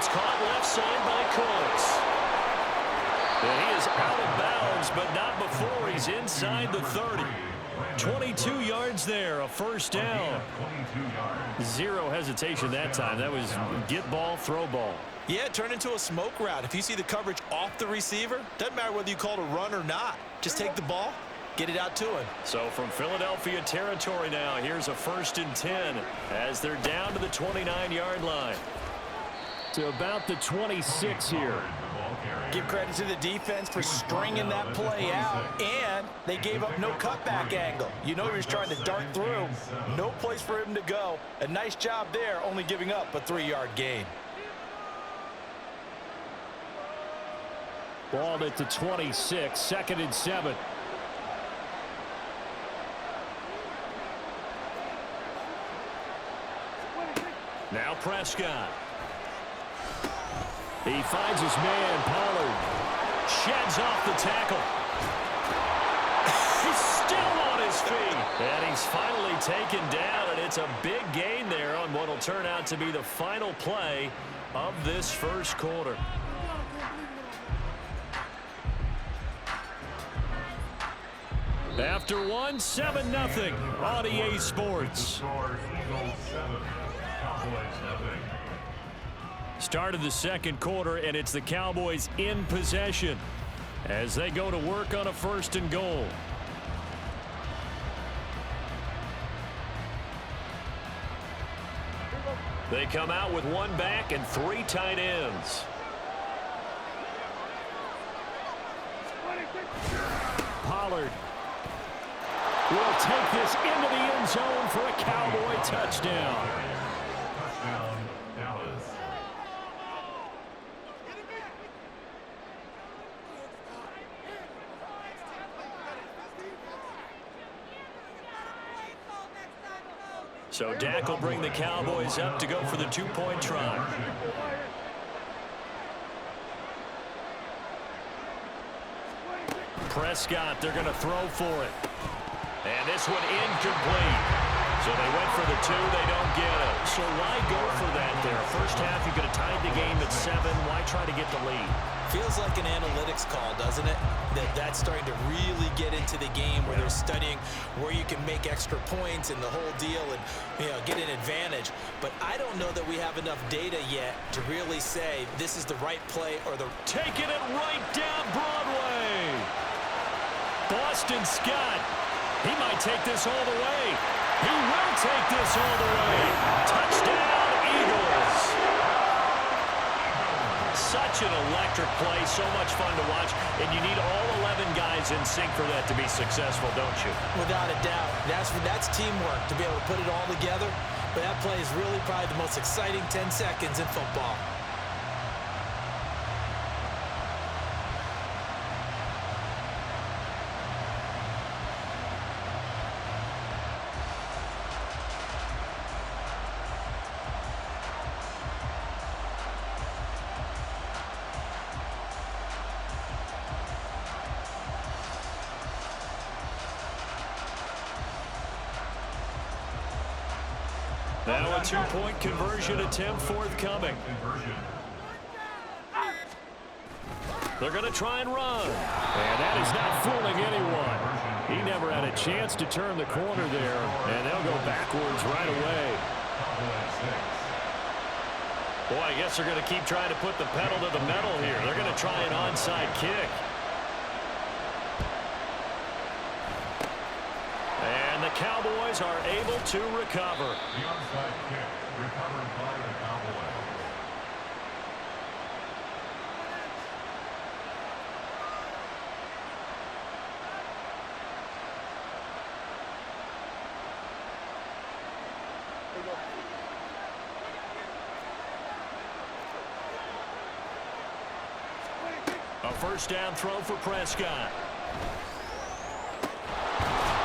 It's caught left side by Cooks. And he is out of bounds, but not before he's inside the 30. 22 yards there, a first down. Zero hesitation that time. That was get ball, throw ball. Yeah, it turned into a smoke route. If you see the coverage off the receiver, doesn't matter whether you call it a run or not. Just take the ball, get it out to him. So from Philadelphia territory now, here's a 1st and 10 as they're down to the 29-yard line. To about the 26 here. Give credit to the defense for stringing that play out, and they gave up no cutback angle. You know he was trying to dart through. No place for him to go. A nice job there, only giving up a 3-yard gain. Ball at the 26, 2nd and 7. Now Prescott. He finds his man, Pollard. Sheds off the tackle. He's still on his feet. And he's finally taken down, and it's a big gain there on what will turn out to be the final play of this first quarter. After one, 7-0 on EA Sports. Start of the second quarter, and it's the Cowboys in possession as they go to work on a 1st and goal. They come out with 1 back and 3 tight ends. Pollard will take this into the end zone for a Cowboy touchdown. So Dak will bring the Cowboys up to go for the 2-point try. Prescott, they're going to throw for it. And this one incomplete. So they went for the 2, they don't get it. So why go for that there? First half, you could have tied the game at 7. Why try to get the lead? Feels like an analytics call, doesn't it? That's starting to really get into the game where they're studying where you can make extra points and the whole deal and, you know, get an advantage. But I don't know that we have enough data yet to really say this is the right play or the... Taking it right down Broadway. Boston Scott. He might take this all the way. He will take this all the way. Touchdown, Eagles. Such an electric play, so much fun to watch, and you need all 11 guys in sync for that to be successful, don't you? Without a doubt. That's teamwork to be able to put it all together, but that play is really probably the most exciting 10 seconds in football. Now a 2-point conversion attempt forthcoming. They're going to try and run. And that is not fooling anyone. He never had a chance to turn the corner there. And they'll go backwards right away. Boy, I guess they're going to keep trying to put the pedal to the metal here. They're going to try an onside kick. And the Cowboys are able to recover. The onside kick recovered by the Cowboys. A first down throw for Prescott.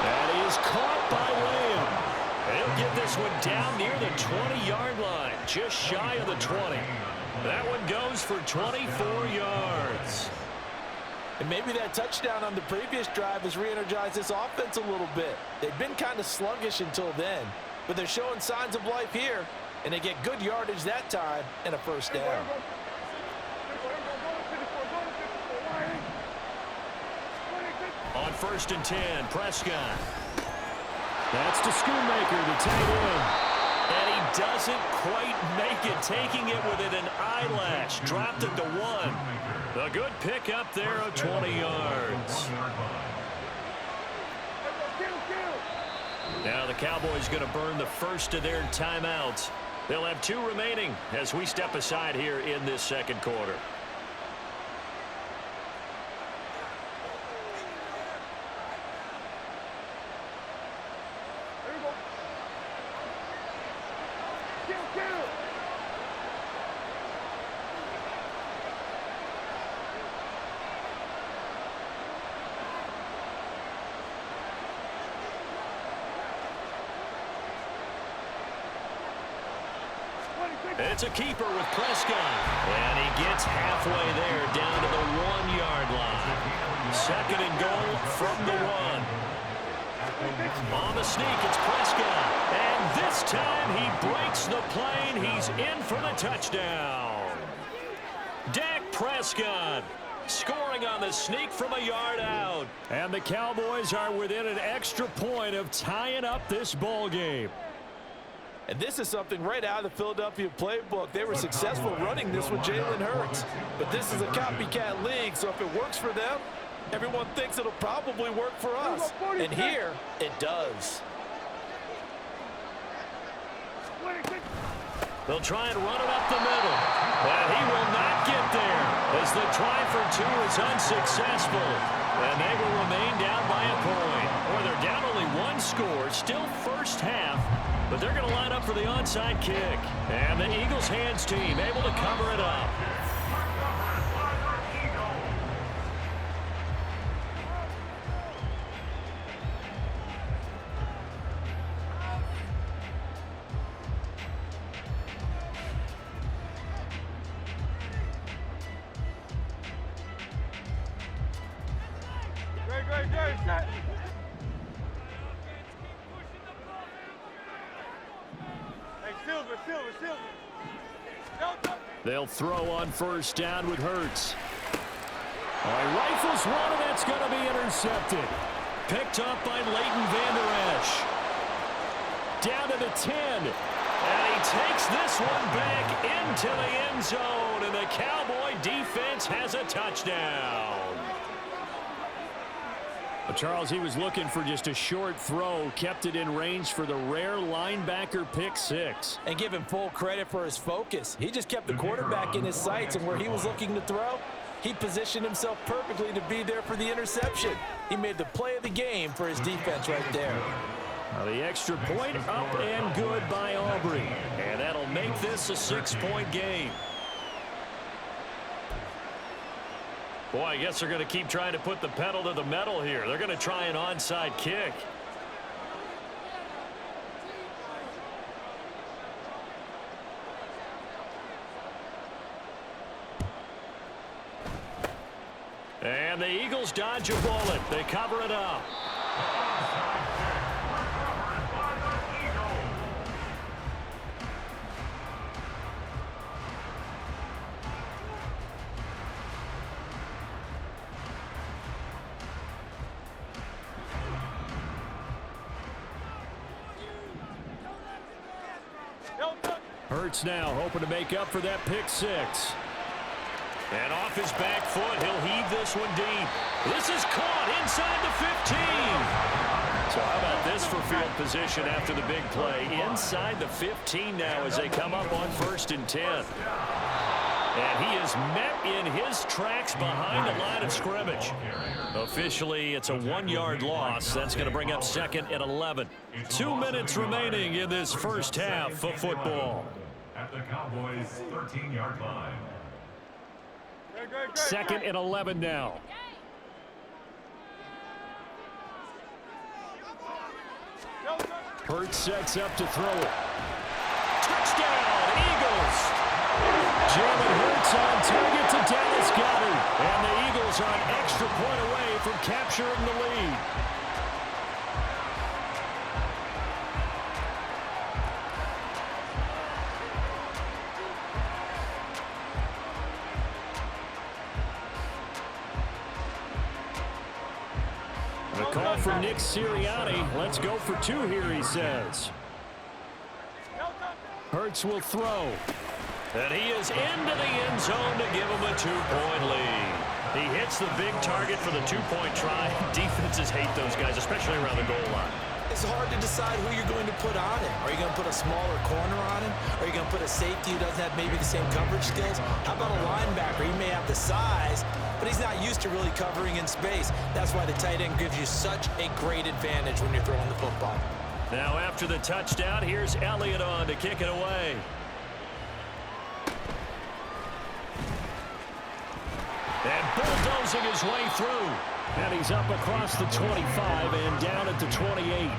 That is caught by Lamb. He'll get this one down near the 20-yard line, just shy of the 20. That one goes for 24 yards. And maybe that touchdown on the previous drive has re-energized this offense a little bit. They've been kind of sluggish until then, but they're showing signs of life here. And they get good yardage that time and a first down. On 1st and 10, Prescott. That's to Schoonmaker, the tight end. And he doesn't quite make it, taking it within an eyelash. Dropped it to 1. A good pickup there of 20 yards. Now the Cowboys going to burn the first of their timeouts. They'll have 2 remaining as we step aside here in this second quarter. It's a keeper with Prescott. And he gets halfway there, down to the 1-yard line. 2nd and goal from the 1. On the sneak, it's Prescott. And this time he breaks the plane. He's in for the touchdown. Dak Prescott scoring on the sneak from a yard out. And the Cowboys are within an extra point of tying up this ball game. And this is something right out of the Philadelphia playbook. They were successful running this with Jalen Hurts. But this is a copycat league, so if it works for them, everyone thinks it'll probably work for us. And here, it does. They'll try and run it up the middle. And he will not get there as the try for 2 is unsuccessful. And they will remain down by a point. Or they're down only 1 score, still first half. But they're going to line up for the onside kick. And the Eagles hands team able to cover it up. Set. Silver. They'll throw on 1st down with Hurts. Rifles one, and that's going to be intercepted. Picked up by Leighton Vander Esch. Down to the 10. And he takes this one back into the end zone. And the Cowboy defense has a touchdown. Well, Charles, he was looking for just a short throw, kept it in range for the rare linebacker pick 6. And give him full credit for his focus. He just kept the quarterback in his sights, and where he was looking to throw, he positioned himself perfectly to be there for the interception. He made the play of the game for his defense right there. Now the extra point up and good by Aubrey. And that'll make this a 6-point game. Boy, I guess they're going to keep trying to put the pedal to the metal here. They're going to try an onside kick. And the Eagles dodge a bullet. They cover it up. Hurts now hoping to make up for that pick 6. And off his back foot, he'll heave this one deep. This is caught inside the 15. So how about this for field position after the big play? Inside the 15 now as they come up on 1st and 10. And he is met in his tracks behind the line of scrimmage. Officially, it's a 1-yard loss. That's going to bring up 2nd and 11. 2 minutes remaining in this first half of football. At the Cowboys' 13-yard line. 2nd and 11 now. Hurts sets up to throw it. Touchdown, Eagles! Jalen Hurts on target to Dallas Goedert. And the Eagles are an extra point away from capturing the lead. for Nick Sirianni. Let's go for 2 here, he says. Hurts will throw. And he is into the end zone to give him a 2-point lead. He hits the big target for the 2-point try. Defenses hate those guys, especially around the goal line. It's hard to decide who you're going to put on him. Are you going to put a smaller corner on him? Are you going to put a safety who doesn't have maybe the same coverage skills? How about a linebacker? He may have the size, but he's not used to really covering in space. That's why the tight end gives you such a great advantage when you're throwing the football. Now after the touchdown, here's Elliott on to kick it away. And bulldozing his way through. And he's up across the 25 and down at the 28.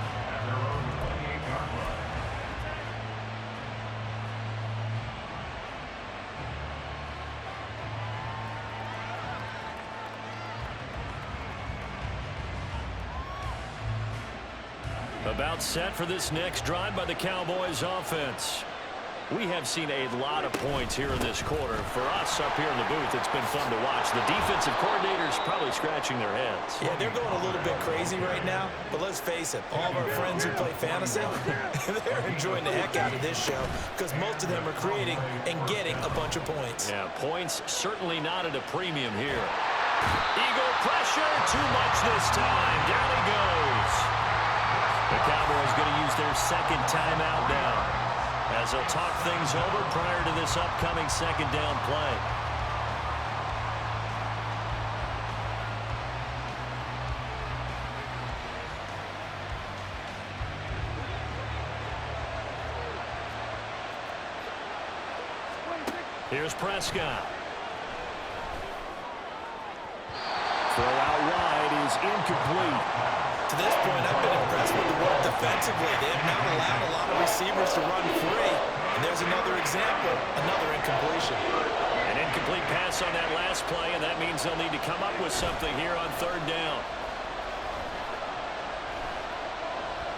About set for this next drive by the Cowboys offense. We have seen a lot of points here in this quarter. For us up here in the booth, it's been fun to watch. The defensive coordinators probably scratching their heads. Yeah, they're going a little bit crazy right now, but let's face it, all of our friends who play fantasy, they're enjoying the heck out of this show because most of them are creating and getting a bunch of points. Yeah, points certainly not at a premium here. Eagle pressure, too much this time. Down he goes. The Cowboys going to use their second timeout now, as they'll talk things over prior to this upcoming second down play. Here's Prescott. Throw out wide is incomplete. To this point, I've been impressed with the work defensively. They have not allowed a lot of receivers to run free. And there's another example, another incompletion. An incomplete pass on that last play, and that means they'll need to come up with something here on third down.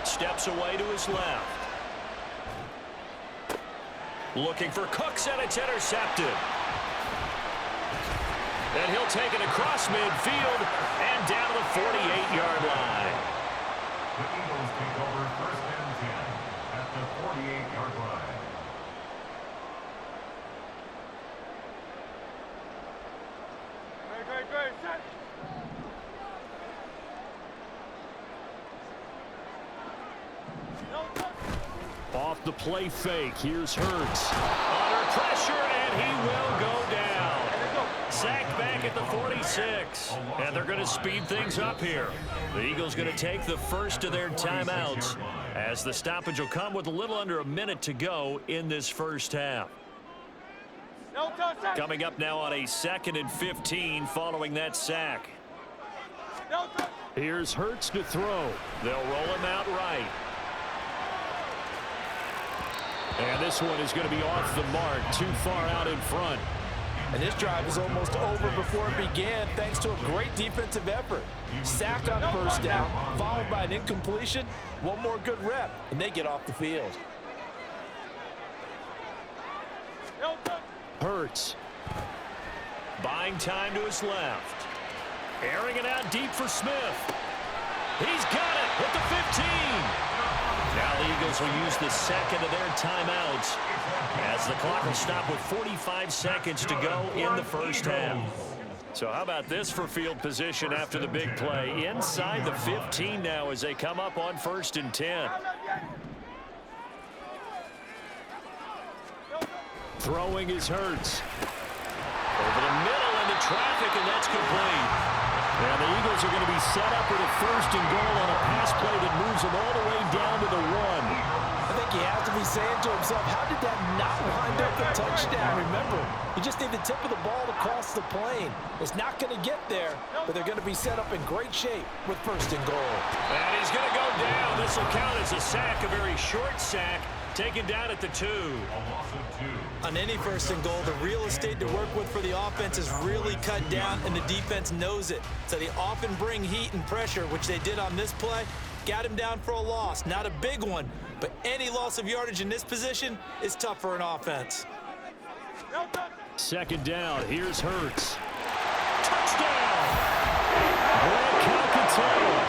Steps away to his left. Looking for Cooks, and it's intercepted. And he'll take it across midfield and down to the 48-yard line. The Eagles take over 1st and 10 at the 48-yard line. Great, set. Off the play fake, here's Hurts. Under pressure, and he will go down. Sacked back at the 46. And they're going to speed things up here. The Eagles going to take the first of their timeouts, as the stoppage will come with a little under a minute to go in this first half. Coming up now on a 2nd and 15 following that sack. Here's Hurts to throw. They'll roll him out right. And this one is going to be off the mark, too far out in front. And this drive is almost over before it began thanks to a great defensive effort. Sacked on first down, followed by an incompletion. One more good rep, and they get off the field. Hurts. Buying time to his left. Airing it out deep for Smith. He's got it at the 15. Now the Eagles will use the second of their timeouts, as the clock will stop with 45 seconds to go in the first half. So how about this for field position after the big play? Inside the 15 now as they come up on 1st and 10. Throwing is Hurts. Over the middle into traffic, and that's complete. And the Eagles are going to be set up with a 1st and goal on a pass play that moves them all the way down to the 1. I think he has to be saying to himself, how did that not wind up a touchdown? Remember, you just need the tip of the ball to cross the plane. It's not going to get there, but they're going to be set up in great shape with 1st and goal. And he's going to go down. This will count as a sack, a very short sack, taken down at the 2. On any 1st and goal, the real estate to work with for the offense is really cut down, and the defense knows it. So they often bring heat and pressure, which they did on this play. Got him down for a loss. Not a big one, but any loss of yardage in this position is tough for an offense. 2nd down. Here's Hurts. Touchdown! Greg Calcaterra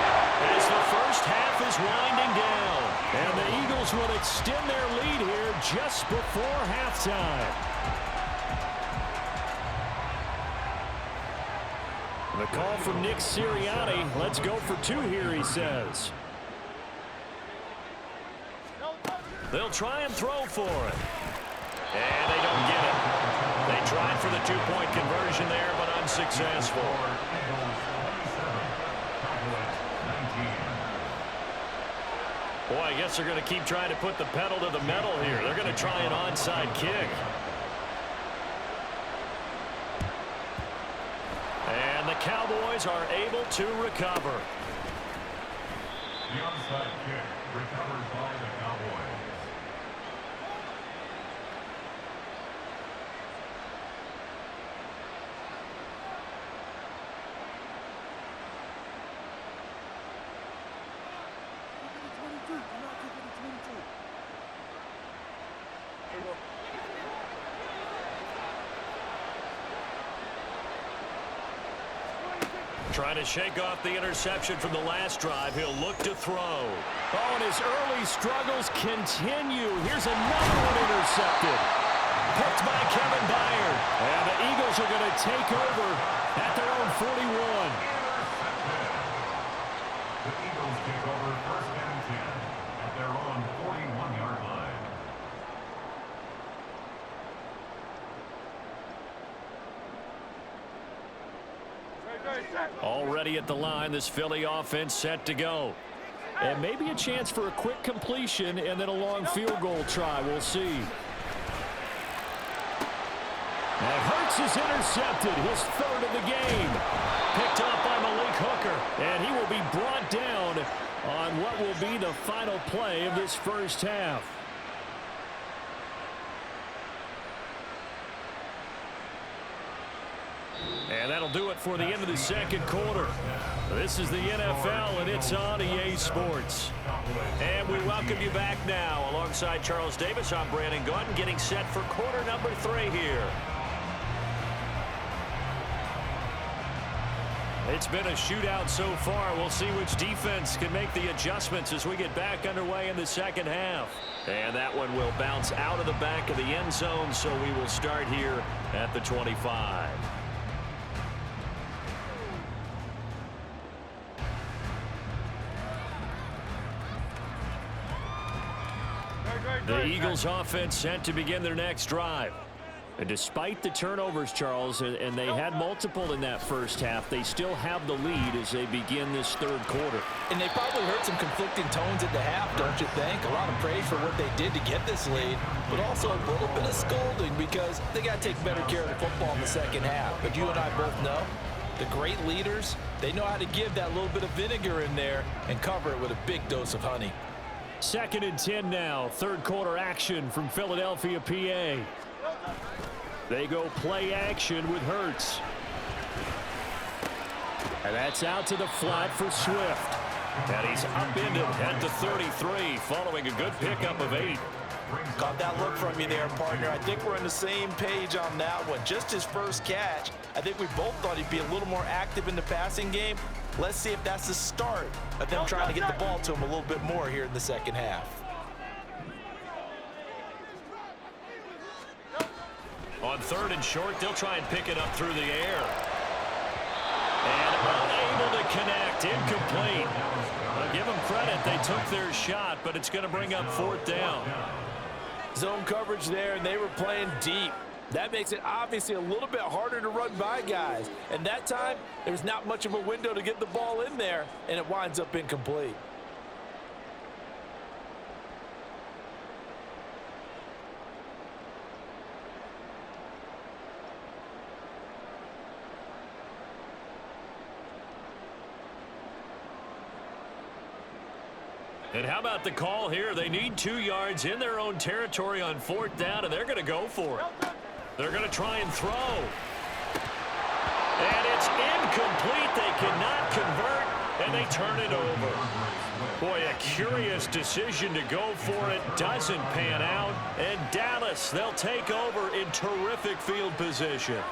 as the is winding down. And the Eagles will extend their lead here just before halftime. The call from Nick Sirianni. Let's go for two here, he says. They'll try and throw for it. And they don't get it. They tried for the two-point conversion there, but unsuccessful. Boy, I guess they're going to keep trying to put the pedal to the metal here. They're going to try an onside kick. And the Cowboys are able to recover. The onside kick recovered by the Cowboys. Trying to shake off the interception from the last drive. He'll look to throw. Oh, and his early struggles continue. Here's another one intercepted. Picked by Kevin Byard. And the Eagles are going to take over at their own 41. The Eagles take over first and 10 at their own 41-yard line. Already at the line, this Philly offense set to go. And maybe a chance for a quick completion and then a long field goal try. We'll see. And Hurts is intercepted, his third of the game. Picked up by Malik Hooker, and he will be brought down on what will be the final play of this first half. And that'll do it for the end of the second quarter. This is the NFL, and it's on EA Sports. And we welcome you back now. Alongside Charles Davis, I'm Brandon Gunn, getting set for quarter number 3 here. It's been a shootout so far. We'll see which defense can make the adjustments as we get back underway in the second half. And that one will bounce out of the back of the end zone, so we will start here at the 25. The Eagles offense set to begin their next drive. And despite the turnovers, Charles, and they had multiple in that first half, they still have the lead as they begin this third quarter. And they probably heard some conflicting tones at the half, don't you think? A lot of praise for what they did to get this lead, but also a little bit of scolding because they got to take better care of the football in the second half. But you and I both know the great leaders, they know how to give that little bit of vinegar in there and cover it with a big dose of honey. 2nd and 10 now. Third quarter action from Philadelphia, PA. They go play action with Hurts. And that's out to the flat for Swift. And he's upended at the 33 following a good pickup of 8. Got that look from you there, partner. I think we're on the same page on that one. Just his first catch. I think we both thought he'd be a little more active in the passing game. Let's see if that's the start of them trying to get the ball to him a little bit more here in the second half. On 3rd and short, they'll try and pick it up through the air. And unable to connect, incomplete. I'll give them credit, they took their shot, but it's going to bring up 4th down. Zone coverage there, and they were playing deep. That makes it obviously a little bit harder to run by guys. And that time, there's not much of a window to get the ball in there, and it winds up incomplete. And how about the call here? They need 2 yards in their own territory on 4th down, and they're going to go for it. They're going to try and throw. And it's incomplete. They cannot convert, and they turn it over. Boy, a curious decision to go for it. Doesn't pan out. And Dallas, they'll take over in terrific field position.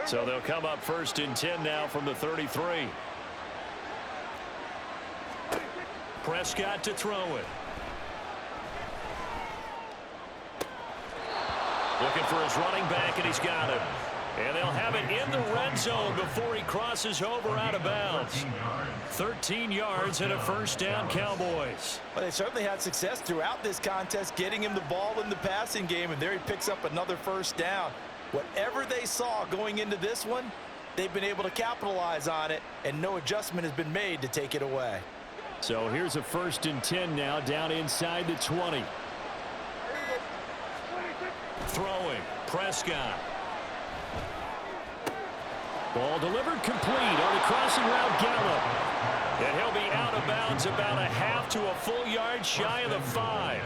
So they'll come up 1st and 10 now from the 33. Prescott to throw it. Looking for his running back, and he's got him. And they'll have it in the red zone before he crosses over out of bounds. 13 yards and a 1st down, Cowboys. Well, they certainly had success throughout this contest, getting him the ball in the passing game, and there he picks up another 1st down. Whatever they saw going into this one, they've been able to capitalize on it, and no adjustment has been made to take it away. So here's a 1st and 10 now, down inside the 20. Throwing, Prescott. Ball delivered complete on the crossing route, Gallup. And he'll be out of bounds about a half to a full yard shy of the 5.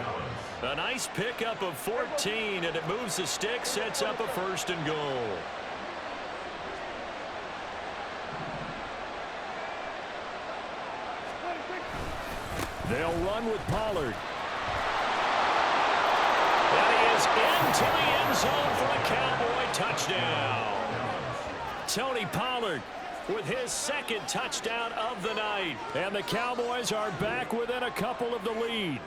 A nice pickup of 14, and it moves the stick, sets up a 1st and goal. They'll run with Pollard. And he is into the end zone for a Cowboy touchdown. Tony Pollard with his 2nd touchdown of the night. And the Cowboys are back within a couple of the lead.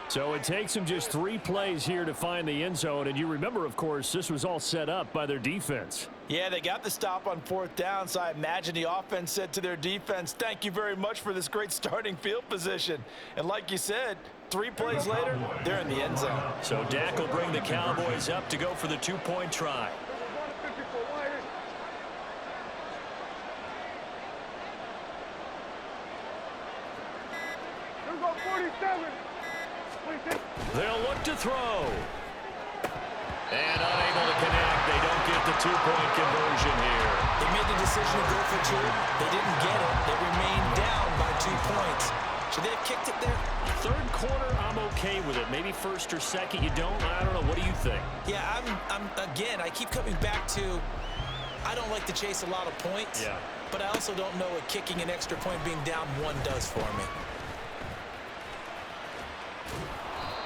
So it takes them just 3 plays here to find the end zone. And you remember, of course, this was all set up by their defense. Yeah, they got the stop on 4th down, so I imagine the offense said to their defense, thank you very much for this great starting field position. And like you said, 3 plays later, they're in the end zone. So Dak will bring the Cowboys up to go for the 2-point try. They'll look to throw. And unable to connect. They don't get the 2-point conversion here. They made the decision to go for 2. They didn't get it. They remained down by 2 points. Should they have kicked it there? 3rd quarter, I'm okay with it. Maybe 1st or 2nd, you don't. I don't know. What do you think? Yeah, again, I keep coming back to I don't like to chase a lot of points. Yeah. But I also don't know what kicking an extra point being down 1 does for me.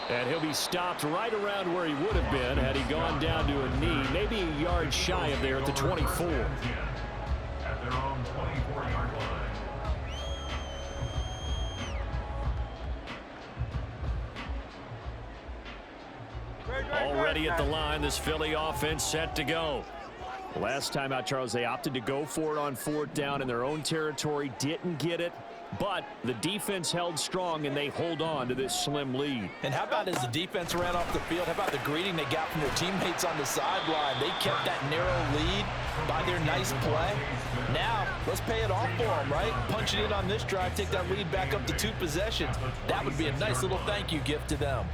And he'll be stopped right around where he would have been had he gone down to a knee, maybe a yard shy of there at the 24. At their own 24-yard line. Already at the line, this Philly offense set to go. Last time out, Charles, they opted to go for it on 4th down in their own territory, didn't get it. But the defense held strong, and they hold on to this slim lead. And how about as the defense ran off the field, how about the greeting they got from their teammates on the sideline? They kept that narrow lead by their nice play. Now, let's pay it off for them, right? Punch it in on this drive, take that lead back up to 2 possessions. That would be a nice little thank you gift to them.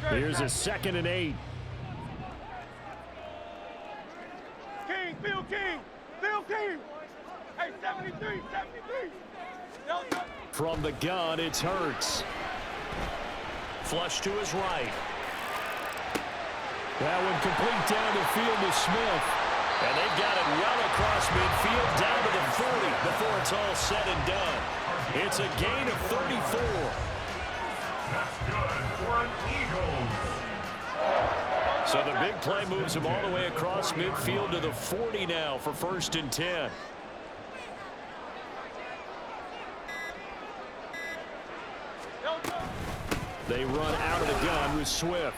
Here's a 2nd and 8. Phil King. Hey, 73. From the gun, it's Hurts. Flush to his right. That one complete down the field to Smith. And they've got it well across midfield down to the 40 before it's all said and done. It's a gain of 34. That's good for an Eagles. So the big play moves them all the way across midfield to the 40 now for 1st and 10. They run out of the gun with Swift.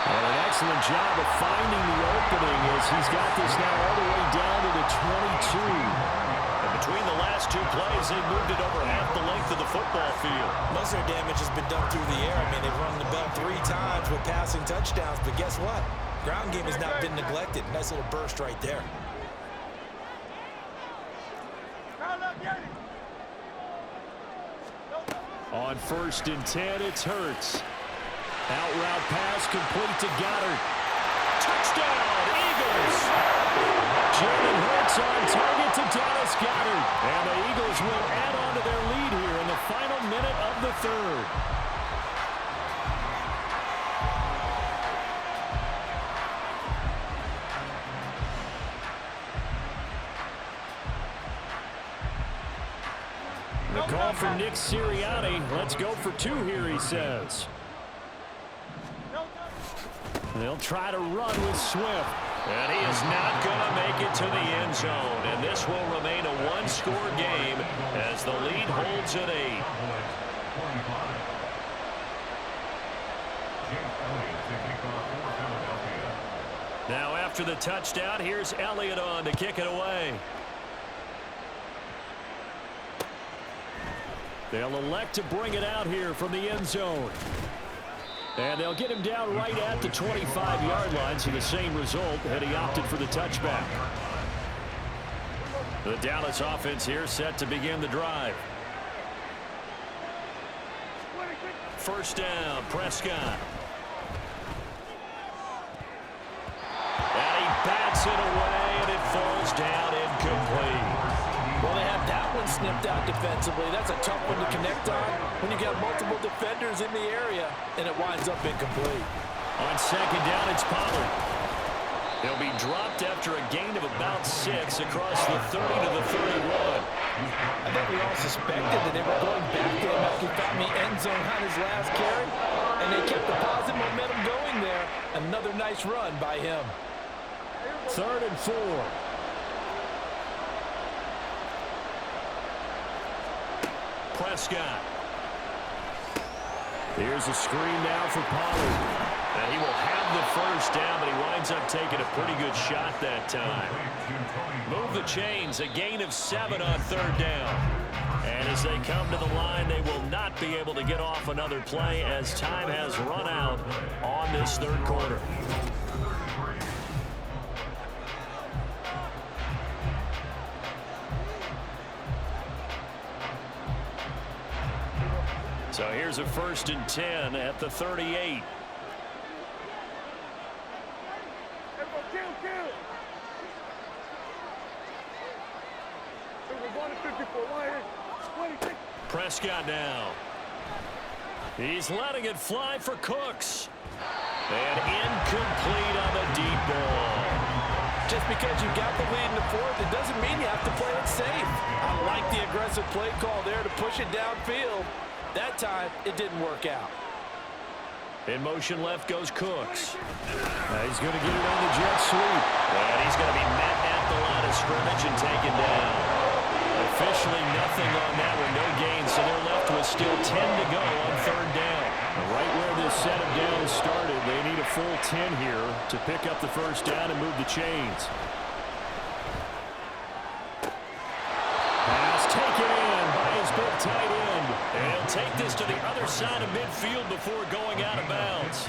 And an excellent job of finding the opening as he's got this now all the way down to the 22. And between the last 2 plays, they moved it over half the length of the football field. Most of their damage has been done through the air. I mean, they've run the bell 3 times with passing touchdowns, but guess what? Ground game has not been neglected. Nice little burst right there. On 1st and 10, it's Hurts. Out route pass complete to Goddard. Touchdown, Eagles! Jalen Hurts on target to Dallas Goedert. And the Eagles will add on to their lead here in the final minute of the 3rd. call from Nick Sirianni. Let's go for 2 here, he says. They'll try to run with Swift. And he is not going to make it to the end zone. And this will remain a one-score game as the lead holds at 8. Now after the touchdown, here's Elliott on to kick it away. They'll elect to bring it out here from the end zone. And they'll get him down right at the 25-yard line, so the same result, and he opted for the touchback. The Dallas offense here set to begin the drive. First down, Prescott. And he bats it away, and it falls down incomplete. Well, they have that one snipped out defensively. That's a tough one to connect on when you got multiple defenders in the area, and it winds up incomplete. On second down, it's Pollard. He'll be dropped after a gain of about 6 across the 30 to the 31. I think we all suspected that they were going back to him after he found the end zone on his last carry, and they kept the positive momentum going there. Another nice run by him. 3rd and 4. Prescott. Here's a screen now for Pollard. And he will have the first down, but he winds up taking a pretty good shot that time. Move the chains, a gain of 7 on 3rd down. And as they come to the line, they will not be able to get off another play as time has run out on this 3rd quarter. So here's a 1st and 10 at the 38. Prescott now. He's letting it fly for Cooks. And incomplete on the deep ball. Just because you got the lead in the 4th, it doesn't mean you have to play it safe. I like the aggressive play call there to push it downfield. That time, it didn't work out. In motion left goes Cooks. He's going to get it on the jet sweep. And he's going to be met at the line of scrimmage and taken down. Officially nothing on that one, no gain, so they're left with still 10 to go on 3rd down. Right where this set of downs started, they need a full 10 here to pick up the first down and move the chains. Pass taken in by his big tight end. And he'll take this to the other side of midfield before going out of bounds.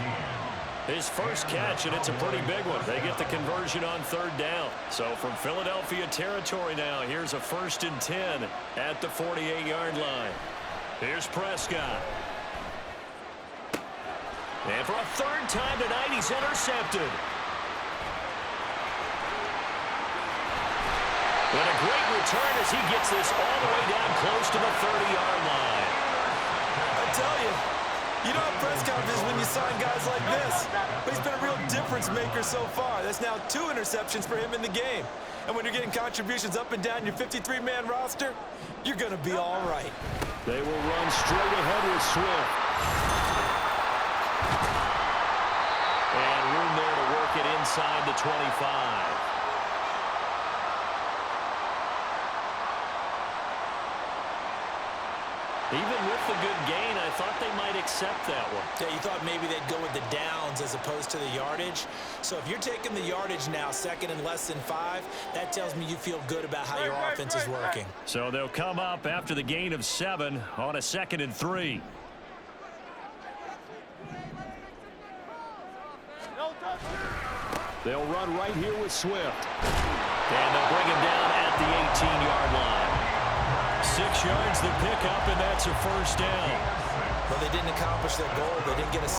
His first catch, and it's a pretty big one. They get the conversion on 3rd down. So from Philadelphia territory now, here's a 1st and 10 at the 48-yard line. Here's Prescott. And for a 3rd time tonight, he's intercepted. And a great return as he gets this all the way down close to the 30-yard line. I tell you, you know how Prescott is when you sign guys like this. But he's been a real difference maker so far. That's now 2 interceptions for him in the game. And when you're getting contributions up and down your 53-man roster, you're going to be all right. They will run straight ahead with Swift. And room there to work it inside the 25. Even with the good gain, I thought they might accept that one. Yeah, you thought maybe they'd go with the downs as opposed to the yardage. So if you're taking the yardage now, 2nd and less than 5, that tells me you feel good about how your offense is working. So they'll come up after the gain of 7 on a 2nd and 3. They'll run right here with Swift. And they'll bring him down at the 18-yard line. 6 yards the pickup, and that's a 1st down. Well, they didn't accomplish their goal. They didn't get a